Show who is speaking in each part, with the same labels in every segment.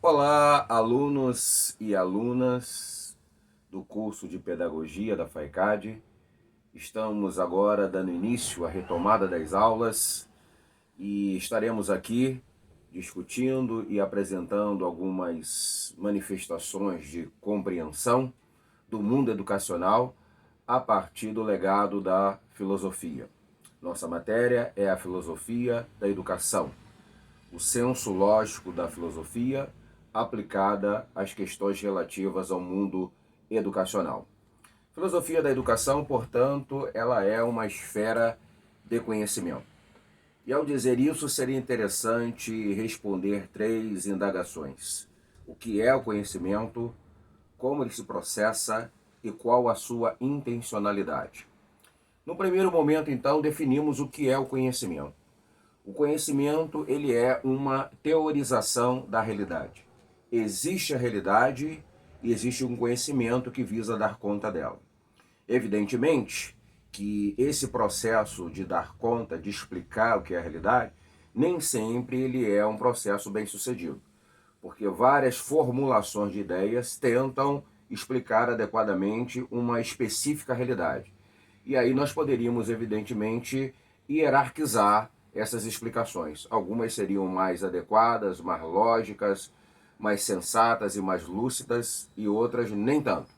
Speaker 1: Olá, alunos e alunas do curso de Pedagogia da FAICAD. Estamos agora dando início à retomada das aulas e estaremos aqui discutindo e apresentando algumas manifestações de compreensão do mundo educacional a partir do legado da filosofia. Nossa matéria é a filosofia da educação, o senso lógico da filosofia aplicada às questões relativas ao mundo educacional. Filosofia da educação, portanto, ela é uma esfera de conhecimento. E ao dizer isso, seria interessante responder 3 indagações. O que é o conhecimento, como ele se processa e qual a sua intencionalidade. No primeiro momento, então, definimos o que é o conhecimento. O conhecimento, ele é uma teorização da realidade. Existe a realidade e existe um conhecimento que visa dar conta dela. Evidentemente que esse processo de dar conta, de explicar o que é a realidade, nem sempre ele é um processo bem sucedido, porque várias formulações de ideias tentam explicar adequadamente uma específica realidade. E aí nós poderíamos, evidentemente, hierarquizar essas explicações. Algumas seriam mais adequadas, mais lógicas, mais sensatas e mais lúcidas, e outras nem tanto.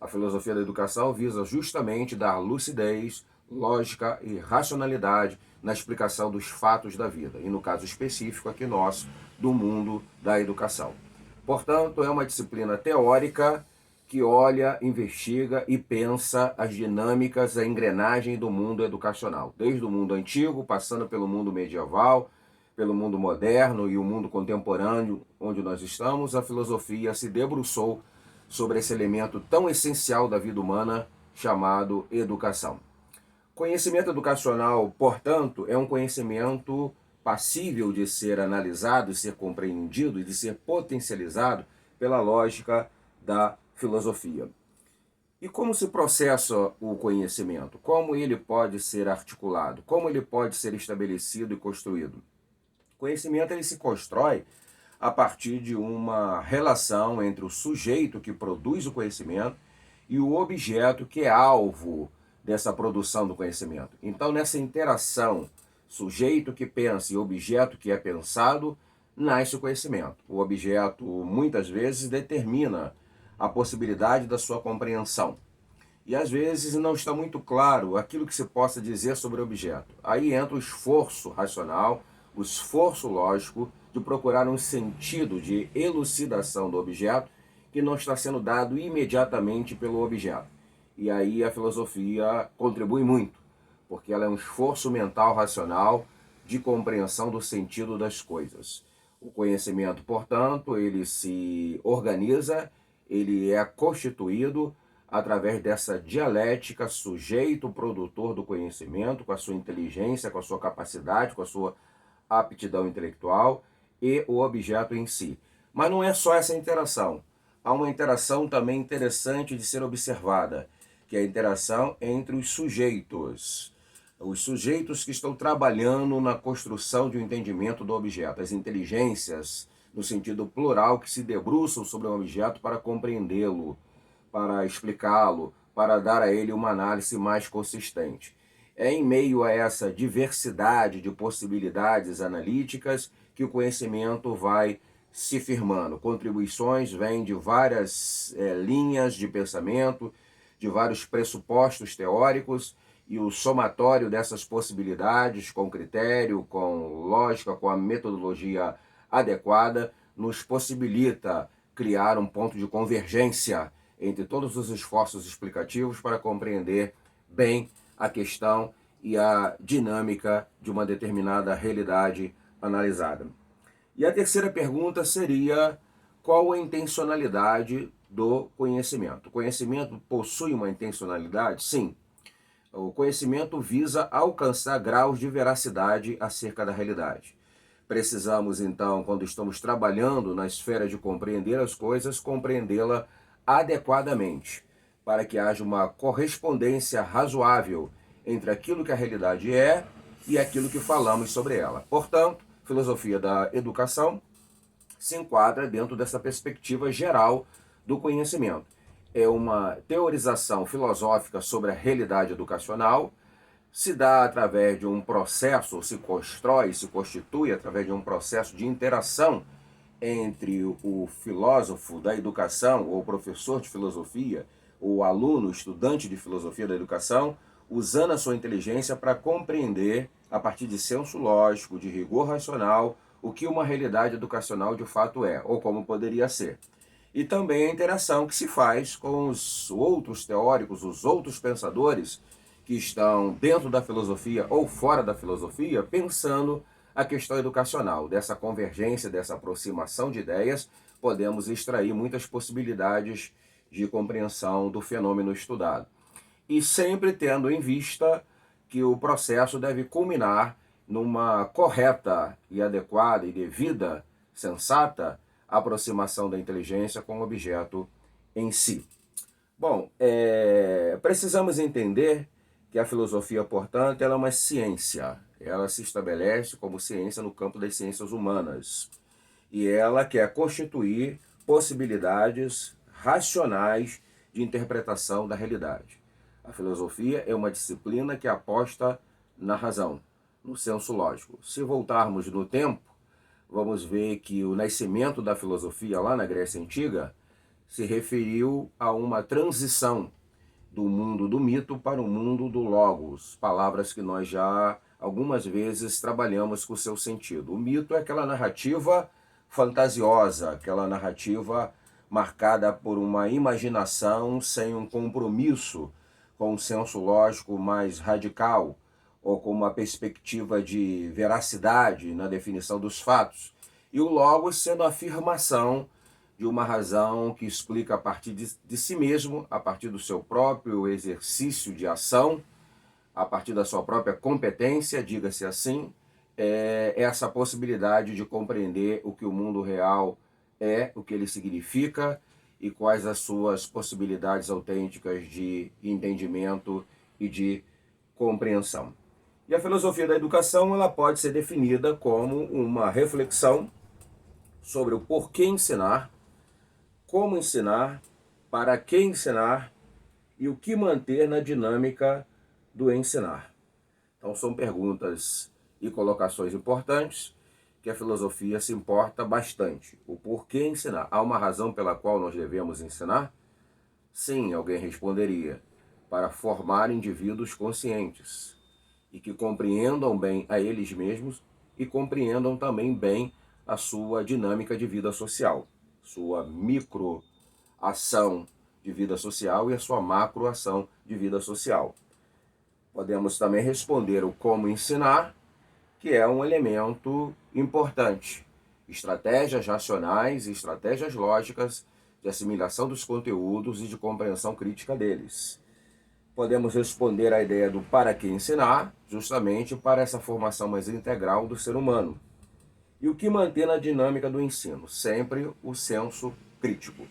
Speaker 1: A filosofia da educação visa justamente dar lucidez, lógica e racionalidade na explicação dos fatos da vida, e no caso específico aqui nosso, do mundo da educação. Portanto, é uma disciplina teórica que olha, investiga e pensa as dinâmicas, a engrenagem do mundo educacional, desde o mundo antigo, passando pelo mundo medieval, pelo mundo moderno e o mundo contemporâneo onde nós estamos. A filosofia se debruçou sobre esse elemento tão essencial da vida humana chamado educação. Conhecimento educacional, portanto, é um conhecimento passível de ser analisado, de ser compreendido e de ser potencializado pela lógica da filosofia. E como se processa o conhecimento? Como ele pode ser articulado? Como ele pode ser estabelecido e construído? O conhecimento ele se constrói a partir de uma relação entre o sujeito que produz o conhecimento e o objeto que é alvo dessa produção do conhecimento. Então, nessa interação sujeito que pensa e objeto que é pensado, nasce o conhecimento. O objeto, muitas vezes, determina a possibilidade da sua compreensão. E às vezes não está muito claro aquilo que se possa dizer sobre o objeto. Aí entra o esforço racional, o esforço lógico de procurar um sentido de elucidação do objeto que não está sendo dado imediatamente pelo objeto. E aí a filosofia contribui muito, porque ela é um esforço mental racional de compreensão do sentido das coisas. O conhecimento, portanto, ele se organiza, ele é constituído através dessa dialética sujeito-produtor do conhecimento, com a sua inteligência, com a sua capacidade, com a sua aptidão intelectual e o objeto em si. Mas não é só essa interação. Há uma interação também interessante de ser observada, que é a interação entre os sujeitos. Os sujeitos que estão trabalhando na construção de um entendimento do objeto, as inteligências, no sentido plural, que se debruçam sobre um objeto para compreendê-lo, para explicá-lo, para dar a ele uma análise mais consistente. É em meio a essa diversidade de possibilidades analíticas que o conhecimento vai se firmando. Contribuições vêm de várias linhas de pensamento, de vários pressupostos teóricos, e o somatório dessas possibilidades, com critério, com lógica, com a metodologia adequada, nos possibilita criar um ponto de convergência entre todos os esforços explicativos para compreender bem a questão e a dinâmica de uma determinada realidade analisada. E a terceira pergunta seria: qual a intencionalidade do conhecimento? O conhecimento possui uma intencionalidade? Sim. O conhecimento visa alcançar graus de veracidade acerca da realidade. Precisamos, então, quando estamos trabalhando na esfera de compreender as coisas, compreendê-la adequadamente, para que haja uma correspondência razoável entre aquilo que a realidade é e aquilo que falamos sobre ela. Portanto, filosofia da educação se enquadra dentro dessa perspectiva geral do conhecimento. É uma teorização filosófica sobre a realidade educacional, se dá através de um processo, se constrói, se constitui através de um processo de interação entre o filósofo da educação, ou professor de filosofia, o aluno, estudante de filosofia da educação, usando a sua inteligência para compreender, a partir de senso lógico, de rigor racional, o que uma realidade educacional de fato é, ou como poderia ser. E também a interação que se faz com os outros teóricos, os outros pensadores que estão dentro da filosofia ou fora da filosofia, pensando a questão educacional. Dessa convergência, dessa aproximação de ideias, podemos extrair muitas possibilidades de compreensão do fenômeno estudado. E sempre tendo em vista que o processo deve culminar numa correta e adequada e devida, sensata, aproximação da inteligência com o objeto em si. Bom, precisamos entender que a filosofia, portanto, ela é uma ciência. Ela se estabelece como ciência no campo das ciências humanas. E ela quer constituir possibilidades racionais de interpretação da realidade. A filosofia é uma disciplina que aposta na razão, no senso lógico. Se voltarmos no tempo, vamos ver que o nascimento da filosofia lá na Grécia Antiga se referiu a uma transição do mundo do mito para o mundo do logos, palavras que nós já algumas vezes trabalhamos com o seu sentido. O mito é aquela narrativa fantasiosa, aquela narrativa marcada por uma imaginação sem um compromisso com um senso lógico mais radical, ou com uma perspectiva de veracidade na definição dos fatos. E o logos sendo a afirmação de uma razão que explica a partir de si mesmo, a partir do seu próprio exercício de ação, a partir da sua própria competência, diga-se assim, essa possibilidade de compreender o que o mundo real é, o que ele significa e quais as suas possibilidades autênticas de entendimento e de compreensão. E a filosofia da educação ela pode ser definida como uma reflexão sobre o porquê ensinar, como ensinar, para que ensinar e o que manter na dinâmica do ensinar. Então são perguntas e colocações importantes que a filosofia se importa bastante. O porquê ensinar. Há uma razão pela qual nós devemos ensinar? Sim, alguém responderia. Para formar indivíduos conscientes e que compreendam bem a eles mesmos e compreendam também bem a sua dinâmica de vida social, sua microação de vida social e a sua macroação de vida social. Podemos também responder o como ensinar, que é um elemento importante. Estratégias racionais e estratégias lógicas de assimilação dos conteúdos e de compreensão crítica deles. Podemos responder à ideia do para que ensinar, justamente para essa formação mais integral do ser humano. E o que manter na dinâmica do ensino? Sempre o senso crítico.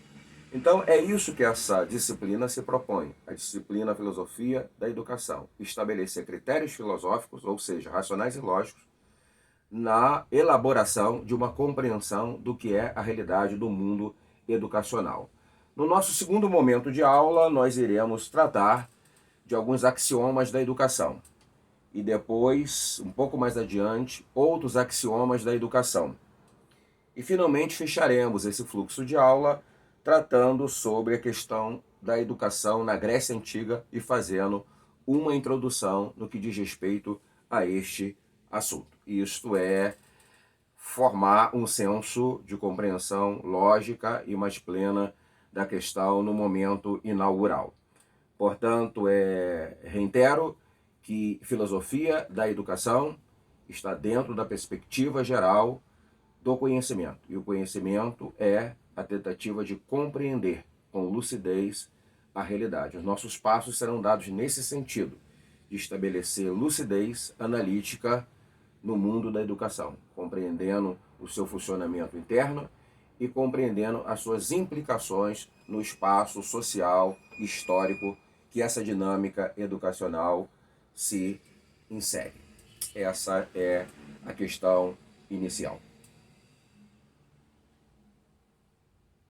Speaker 1: Então é isso que essa disciplina se propõe, a disciplina Filosofia da Educação. Estabelecer critérios filosóficos, ou seja, racionais e lógicos, na elaboração de uma compreensão do que é a realidade do mundo educacional. No nosso segundo momento de aula, nós iremos tratar de alguns axiomas da educação. E depois, um pouco mais adiante, outros axiomas da educação. E finalmente fecharemos esse fluxo de aula tratando sobre a questão da educação na Grécia Antiga e fazendo uma introdução no que diz respeito a este assunto. Isto é formar um senso de compreensão lógica e mais plena da questão no momento inaugural. Portanto, reitero que filosofia da educação está dentro da perspectiva geral do conhecimento. E o conhecimento é a tentativa de compreender com lucidez a realidade. Os nossos passos serão dados nesse sentido, de estabelecer lucidez analítica no mundo da educação, compreendendo o seu funcionamento interno e compreendendo as suas implicações no espaço social, histórico, que essa dinâmica educacional se insere. Essa é a questão inicial.